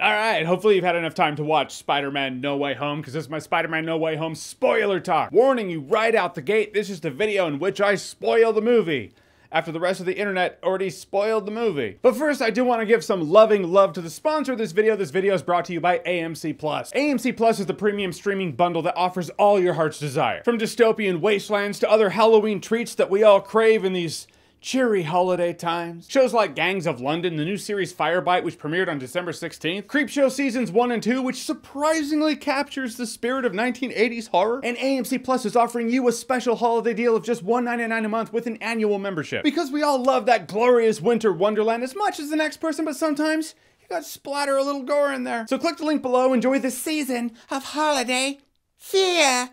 Alright, hopefully you've had enough time to watch Spider-Man No Way Home, because this is my Spider-Man No Way Home spoiler talk. Warning you right out the gate, this is the video in which I spoil the movie, after the rest of the internet already spoiled the movie. But first, I do want to give some loving love to the sponsor of this video. This video is brought to you by AMC+. AMC+ is the premium streaming bundle that offers all your heart's desire. From dystopian wastelands to other Halloween treats that we all crave in these cheery holiday times. Shows like Gangs of London, the new series Firebite, which premiered on December 16th, Creepshow Seasons 1 and 2, which surprisingly captures the spirit of 1980s horror, and AMC Plus is offering you a special holiday deal of just $1.99 a month with an annual membership. Because we all love that glorious winter wonderland as much as the next person, but sometimes you gotta splatter a little gore in there. So click the link below, enjoy this season of holiday fear.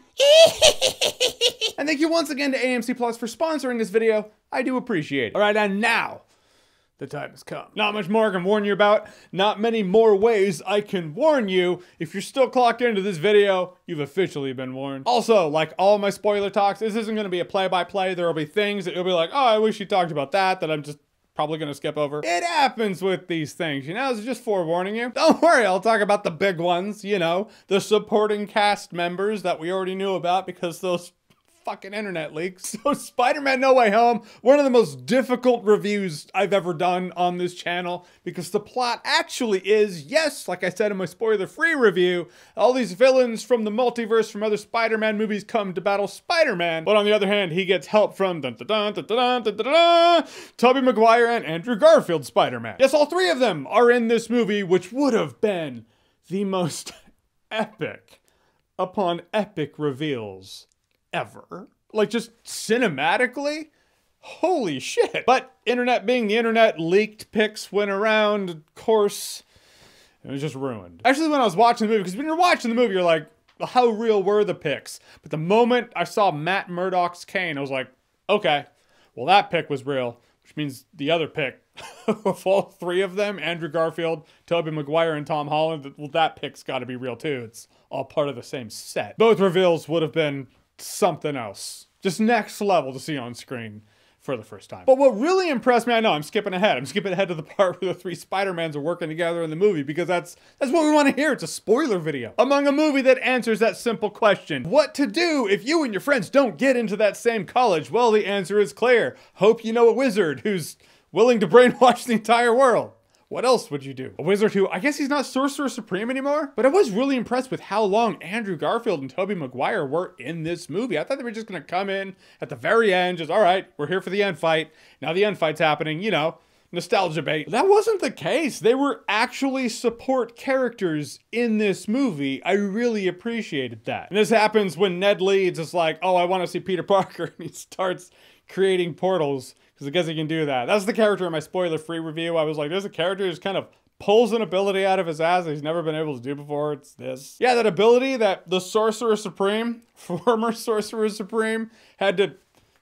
And thank you once again to AMC Plus for sponsoring this video. I do appreciate it. All right, and now the time has come. Not much more I can warn you about. Not many more ways I can warn you. If you're still clocked into this video, you've officially been warned. Also, like all my spoiler talks, this isn't going to be a play-by-play. There will be things that you'll be like, oh, I wish you talked about that I'm just probably going to skip over. It happens with these things, you know? It's just forewarning you. Don't worry, I'll talk about the big ones, you know, the supporting cast members that we already knew about because those fucking internet leaks. So Spider-Man No Way Home, one of the most difficult reviews I've ever done on this channel because the plot actually is, yes, like I said in my spoiler-free review, all these villains from the multiverse from other Spider-Man movies come to battle Spider-Man, but on the other hand, he gets help from Tobey Maguire and Andrew Garfield Spider-Man. Yes, all three of them are in this movie, which would have been the most epic upon epic reveals ever. Like, just cinematically? Holy shit. But internet being the internet, leaked pics went around, of course. It was just ruined. Actually, when I was watching the movie, because when you're watching the movie, you're like, how real were the pics? But the moment I saw Matt Murdock's cane, I was like, okay, well, that pic was real, which means the other pic of all three of them, Andrew Garfield, Tobey Maguire, and Tom Holland, well, that pic's got to be real too. It's all part of the same set. Both reveals would have been something else. Just next level to see on screen for the first time. But what really impressed me, I know I'm skipping ahead. I'm skipping ahead to the part where the three Spider-Mans are working together in the movie because that's what we want to hear. It's a spoiler video. Among a movie that answers that simple question. What to do if you and your friends don't get into that same college? Well, the answer is clear. Hope you know a wizard who's willing to brainwash the entire world. What else would you do? A wizard who, I guess he's not Sorcerer Supreme anymore? But I was really impressed with how long Andrew Garfield and Tobey Maguire were in this movie. I thought they were just gonna come in at the very end, just, all right, we're here for the end fight. Now the end fight's happening, you know, nostalgia bait. That wasn't the case. They were actually support characters in this movie. I really appreciated that. And this happens when Ned Leeds is like, oh, I wanna see Peter Parker, and he starts creating portals. Because I guess he can do that. That's the character in my spoiler-free review. I was like, there's a character who just kind of pulls an ability out of his ass that he's never been able to do before. It's this. Yeah, that ability that the Sorcerer Supreme, former Sorcerer Supreme, had to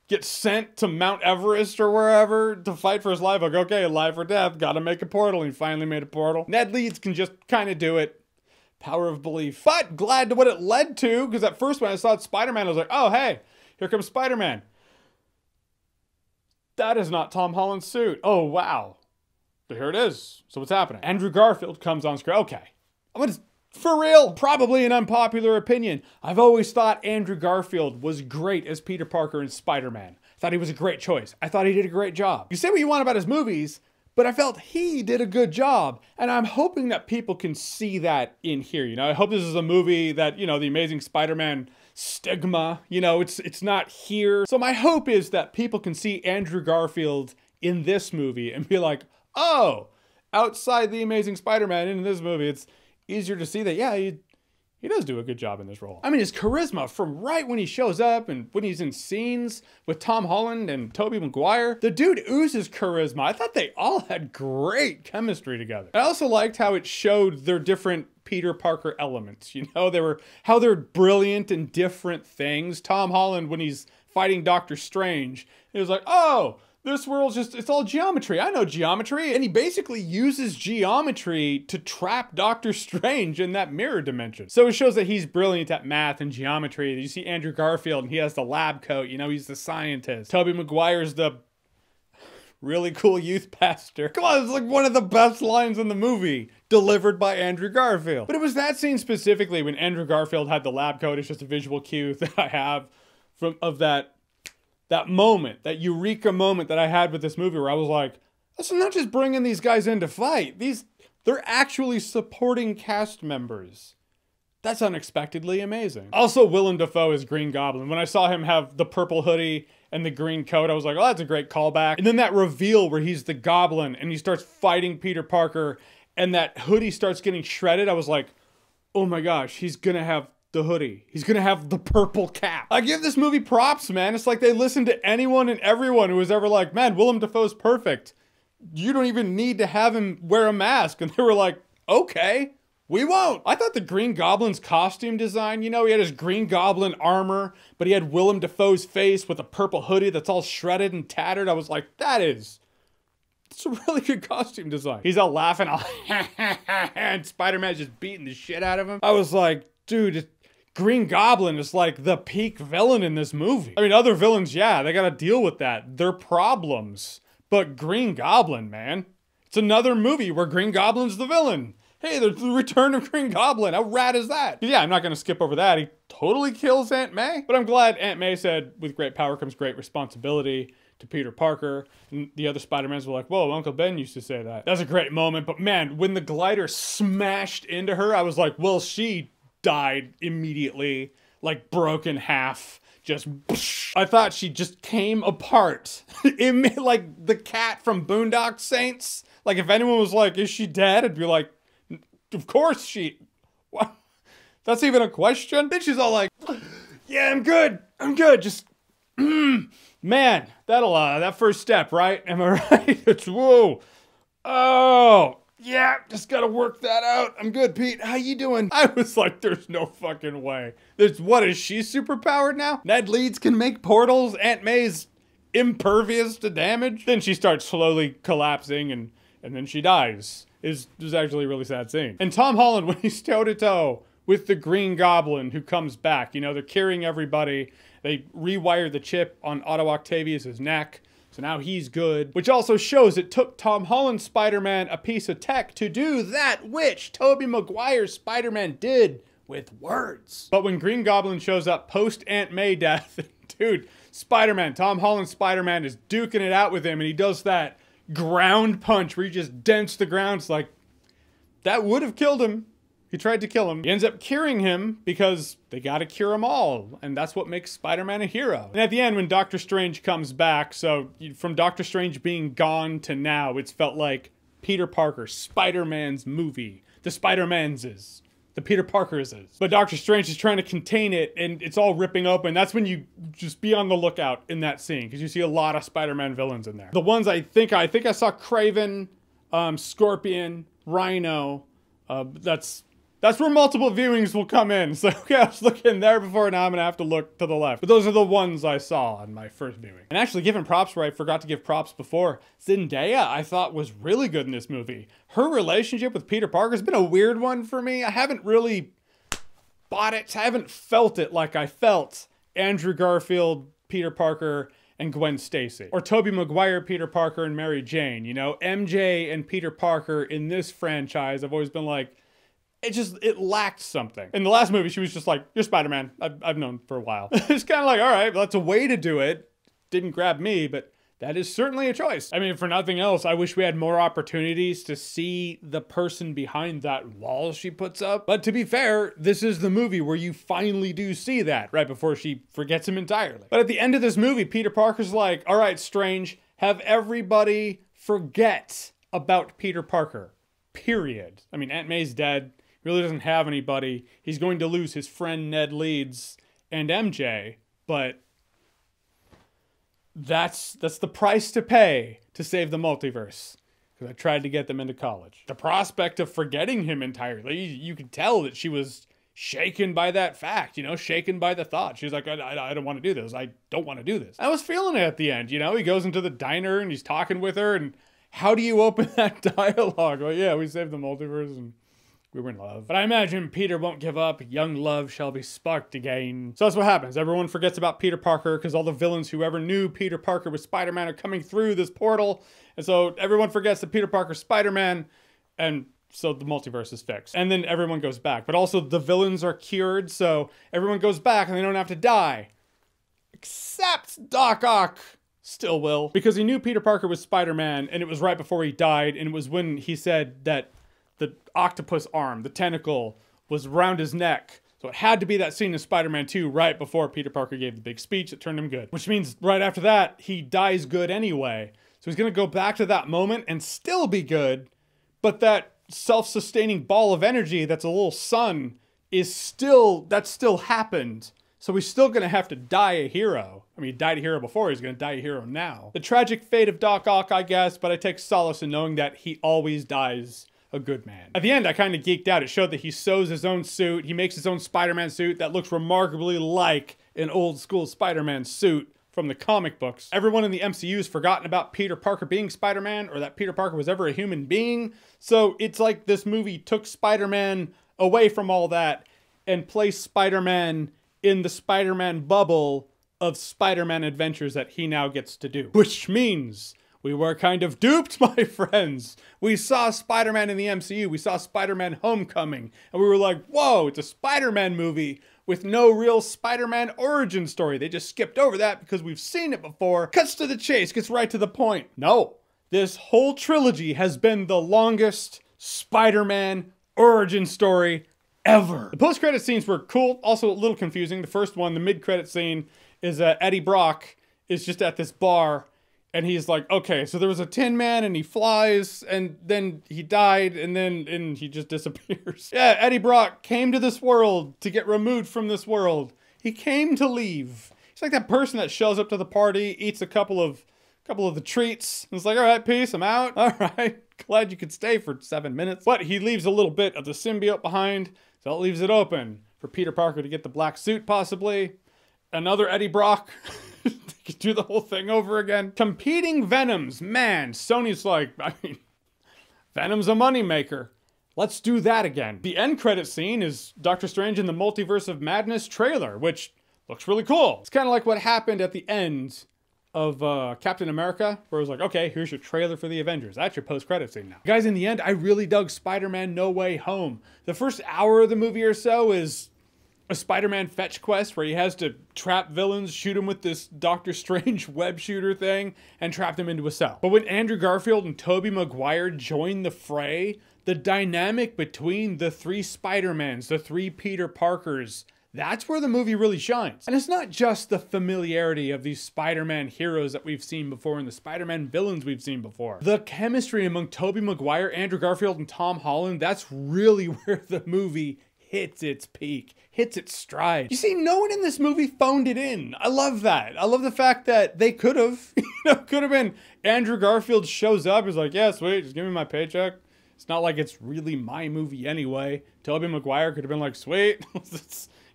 get sent to Mount Everest or wherever to fight for his life. Like, okay, life or death, gotta make a portal. He finally made a portal. Ned Leeds can just kind of do it. Power of belief. But glad to what it led to, because at first when I saw Spider-Man, I was like, oh, hey, here comes Spider-Man. That is not Tom Holland's suit. Oh, wow. But here it is. So what's happening? Andrew Garfield comes on screen. Okay. For real, probably an unpopular opinion. I've always thought Andrew Garfield was great as Peter Parker and Spider-Man. I thought he was a great choice. I thought he did a great job. You say what you want about his movies, but I felt he did a good job. And I'm hoping that people can see that in here. You know, I hope this is a movie that, you know, the Amazing Spider-Man stigma, you know, it's not here. So my hope is that people can see Andrew Garfield in this movie and be like, oh, outside the Amazing Spider-Man in this movie, it's easier to see that, yeah, he does do a good job in this role. I mean, his charisma from right when he shows up and when he's in scenes with Tom Holland and Tobey Maguire, the dude oozes charisma. I thought they all had great chemistry together. I also liked how it showed their different Peter Parker elements, you know, how they're brilliant in different things. Tom Holland, when he's fighting Doctor Strange, he was like, oh, this world's just, it's all geometry. I know geometry. And he basically uses geometry to trap Doctor Strange in that mirror dimension. So it shows that he's brilliant at math and geometry. You see Andrew Garfield and he has the lab coat, you know, he's the scientist. Tobey Maguire's the really cool youth pastor. Come on, it's like one of the best lines in the movie, delivered by Andrew Garfield. But it was that scene specifically when Andrew Garfield had the lab coat. It's just a visual cue that I have of that moment, that eureka moment that I had with this movie where I was like, this is not just bringing these guys in to fight. They're actually supporting cast members. That's unexpectedly amazing. Also, Willem Dafoe is Green Goblin. When I saw him have the purple hoodie and the green coat, I was like, oh, that's a great callback. And then that reveal where he's the Goblin and he starts fighting Peter Parker and that hoodie starts getting shredded. I was like, oh my gosh, he's gonna have the hoodie. He's gonna have the purple cap. I give this movie props, man. It's like they listened to anyone and everyone who was ever like, man, Willem Dafoe's perfect. You don't even need to have him wear a mask. And they were like, okay. We won't. I thought the Green Goblin's costume design, you know, he had his Green Goblin armor, but he had Willem Dafoe's face with a purple hoodie that's all shredded and tattered. I was like, it's a really good costume design. He's all laughing, and Spider-Man's just beating the shit out of him. I was like, dude, Green Goblin is like the peak villain in this movie. I mean, other villains, yeah, they gotta deal with that. They're problems. But Green Goblin, man, it's another movie where Green Goblin's the villain. Hey, the return of Green Goblin. How rad is that? Yeah, I'm not going to skip over that. He totally kills Aunt May. But I'm glad Aunt May said, with great power comes great responsibility to Peter Parker. And the other Spider-Mans were like, whoa, Uncle Ben used to say that. That's a great moment. But man, when the glider smashed into her, I was like, well, she died immediately. Like, broke in half. Just, I thought she just came apart. Like the cat from Boondock Saints. Like, if anyone was like, is she dead? I'd be like, of course she... What? That's even a question? Then she's all like, yeah, I'm good. Just, man, that first step, right? Am I right? It's, whoa. Oh, yeah, just gotta work that out. I'm good, Pete. How you doing? I was like, there's no fucking way. What, is she superpowered now? Ned Leeds can make portals. Aunt May's impervious to damage. Then she starts slowly collapsing and then she dies. Is actually a really sad scene. And Tom Holland, when he's toe-to-toe with the Green Goblin who comes back, you know, they're carrying everybody. They rewire the chip on Otto Octavius' neck, so now he's good. Which also shows it took Tom Holland's Spider-Man a piece of tech to do that which Tobey Maguire's Spider-Man did with words. But when Green Goblin shows up post-Aunt May death, dude, Tom Holland's Spider-Man is duking it out with him, and he does that ground punch where he just dents the ground. It's like, that would have killed him. He tried to kill him. He ends up curing him because they gotta cure them all. And that's what makes Spider-Man a hero. And at the end, when Doctor Strange comes back, so from Doctor Strange being gone to now, it's felt like Peter Parker, Spider-Man's movie. The Spider-Man's. The Peter Parker's is. But Doctor Strange is trying to contain it and it's all ripping open. That's when you just be on the lookout in that scene because you see a lot of Spider-Man villains in there. The ones I think I saw Kraven, Scorpion, Rhino. That's where multiple viewings will come in. So okay, I was looking there before, now I'm gonna have to look to the left. But those are the ones I saw on my first viewing. And actually giving props where I forgot to give props before. Zendaya, I thought was really good in this movie. Her relationship with Peter Parker has been a weird one for me. I haven't really bought it. I haven't felt it like I felt Andrew Garfield, Peter Parker, and Gwen Stacy. Or Tobey Maguire, Peter Parker, and Mary Jane. You know, MJ and Peter Parker in this franchise, I've always been like, it lacked something. In the last movie, she was just like, you're Spider-Man. I've known for a while. It's kind of like, all right, well, that's a way to do it. Didn't grab me, but that is certainly a choice. I mean, for nothing else, I wish we had more opportunities to see the person behind that wall she puts up. But to be fair, this is the movie where you finally do see that right before she forgets him entirely. But at the end of this movie, Peter Parker's like, all right, Strange, have everybody forget about Peter Parker, period. I mean, Aunt May's dead. Really doesn't have anybody. He's going to lose his friend Ned Leeds and MJ, but that's the price to pay to save the multiverse. Because I tried to get them into college. The prospect of forgetting him entirely, you could tell that she was shaken by that fact, you know, shaken by the thought. She was like, I don't want to do this. I don't want to do this. I was feeling it at the end, you know. He goes into the diner and he's talking with her, and how do you open that dialogue? Well, yeah, we saved the multiverse and We were in love. But I imagine Peter won't give up. Young love shall be sparked again. So that's what happens. Everyone forgets about Peter Parker because all the villains who ever knew Peter Parker was Spider-Man are coming through this portal. And so everyone forgets that Peter Parker's Spider-Man. And so the multiverse is fixed. And then everyone goes back. But also the villains are cured. So everyone goes back and they don't have to die. Except Doc Ock still will. Because he knew Peter Parker was Spider-Man. And it was right before he died. And it was when he said that the octopus arm, the tentacle, was around his neck. So it had to be that scene in Spider-Man 2 right before Peter Parker gave the big speech that turned him good. Which means right after that, he dies good anyway. So he's going to go back to that moment and still be good. But that self-sustaining ball of energy that's a little sun is still, that still happened. So he's still going to have to die a hero. I mean, he died a hero before, he's going to die a hero now. The tragic fate of Doc Ock, I guess, but I take solace in knowing that he always dies a good man. At the end, I kind of geeked out. It showed that he sews his own suit. He makes his own Spider-Man suit that looks remarkably like an old school Spider-Man suit from the comic books. Everyone in the MCU has forgotten about Peter Parker being Spider-Man or that Peter Parker was ever a human being. So it's like this movie took Spider-Man away from all that and placed Spider-Man in the Spider-Man bubble of Spider-Man adventures that he now gets to do. Which means we were kind of duped, my friends. We saw Spider-Man in the MCU. We saw Spider-Man Homecoming. And we were like, whoa, it's a Spider-Man movie with no real Spider-Man origin story. They just skipped over that because we've seen it before. Cuts to the chase, gets right to the point. No, this whole trilogy has been the longest Spider-Man origin story ever. The post-credit scenes were cool, also a little confusing. The first one, the mid-credit scene, is Eddie Brock is just at this bar. And he's like, okay, so there was a Tin Man and he flies and then he died and he just disappears. Yeah, Eddie Brock came to this world to get removed from this world. He came to leave. He's like that person that shows up to the party, eats a couple of the treats. And it's like, all right, peace, I'm out. All right, glad you could stay for 7 minutes. But he leaves a little bit of the symbiote behind, so it leaves it open for Peter Parker to get the black suit possibly. Another Eddie Brock. Do the whole thing over again. Competing Venoms. Man, Sony's like, I mean, Venom's a moneymaker. Let's do that again. The end credit scene is Doctor Strange in the Multiverse of Madness trailer, which looks really cool. It's kind of like what happened at the end of Captain America, where it was like, okay, here's your trailer for the Avengers. That's your post-credit scene now. Guys, in the end, I really dug Spider-Man No Way Home. The first hour of the movie or so is a Spider-Man fetch quest where he has to trap villains, shoot them with this Doctor Strange web shooter thing, and trap them into a cell. But when Andrew Garfield and Tobey Maguire join the fray, the dynamic between the three Spider-Mans, the three Peter Parkers, that's where the movie really shines. And it's not just the familiarity of these Spider-Man heroes that we've seen before and the Spider-Man villains we've seen before. The chemistry among Tobey Maguire, Andrew Garfield, and Tom Holland, that's really where the movie hits its peak, hits its stride. You see, no one in this movie phoned it in. I love that. I love the fact that they could have, could have been Andrew Garfield shows up, he's like, yeah, sweet, just give me my paycheck. It's not like it's really my movie anyway. Tobey Maguire could have been like, sweet,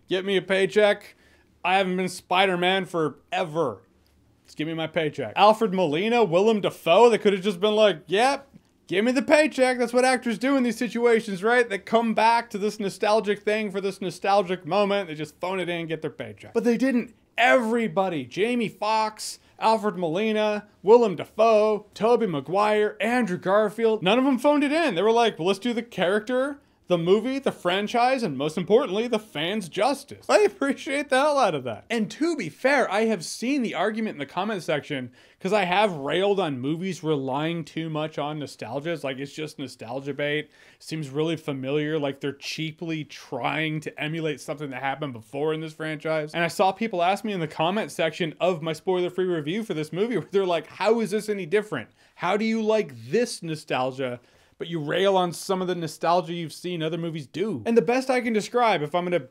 get me a paycheck. I haven't been Spider-Man forever. Just give me my paycheck. Alfred Molina, Willem Dafoe, they could have just been like, yep, give me the paycheck. That's what actors do in these situations, right? They come back to this nostalgic thing for this nostalgic moment. They just phone it in and get their paycheck. But they didn't. Everybody, Jamie Foxx, Alfred Molina, Willem Dafoe, Tobey Maguire, Andrew Garfield, none of them phoned it in. They were like, well, let's do the character, the movie, the franchise, and most importantly, the fans' justice. I appreciate the hell out of that. And to be fair, I have seen the argument in the comment section because I have railed on movies relying too much on nostalgia. It's like, it's just nostalgia bait. It seems really familiar, like they're cheaply trying to emulate something that happened before in this franchise. And I saw people ask me in the comment section of my spoiler-free review for this movie where they're like, how is this any different? How do you like this nostalgia, but you rail on some of the nostalgia you've seen other movies do? And the best I can describe, if I'm going to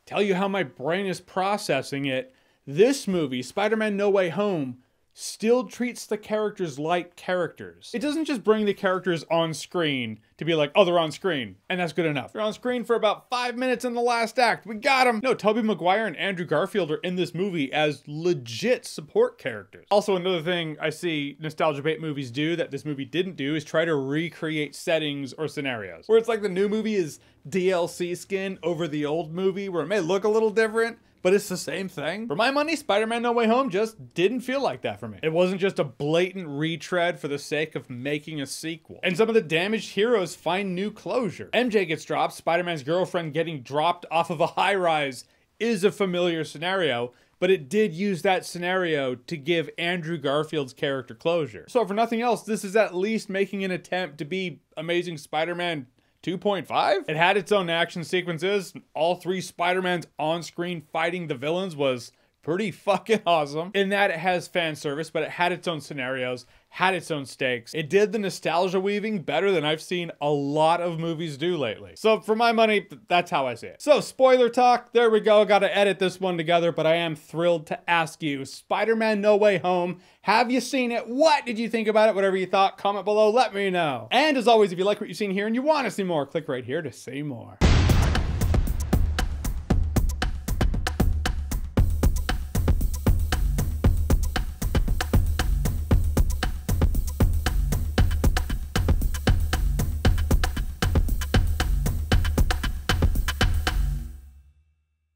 tell you how my brain is processing it, this movie, Spider-Man No Way Home, still treats the characters like characters. It doesn't just bring the characters on screen to be like, oh, they're on screen, and that's good enough. They're on screen for about 5 minutes in the last act. We got them. No, Tobey Maguire and Andrew Garfield are in this movie as legit support characters. Also, another thing I see nostalgia bait movies do that this movie didn't do is try to recreate settings or scenarios. Where it's like the new movie is DLC skin over the old movie, where it may look a little different, but it's the same thing. For my money, Spider-Man No Way Home just didn't feel like that for me. It wasn't just a blatant retread for the sake of making a sequel. And some of the damaged heroes find new closure. MJ gets dropped, Spider-Man's girlfriend getting dropped off of a high-rise is a familiar scenario, but it did use that scenario to give Andrew Garfield's character closure. So for nothing else, this is at least making an attempt to be Amazing Spider-Man 2.5? It had its own action sequences. All 3 Spider-Mans on screen fighting the villains was pretty fucking awesome. In that it has fan service, but it had its own scenarios, had its own stakes. It did the nostalgia weaving better than I've seen a lot of movies do lately. So for my money, that's how I see it. So spoiler talk, there we go. Gotta edit this one together, but I am thrilled to ask you, Spider-Man No Way Home, have you seen it? What did you think about it? Whatever you thought, comment below, let me know. And as always, if you like what you've seen here and you want to see more, click right here to see more.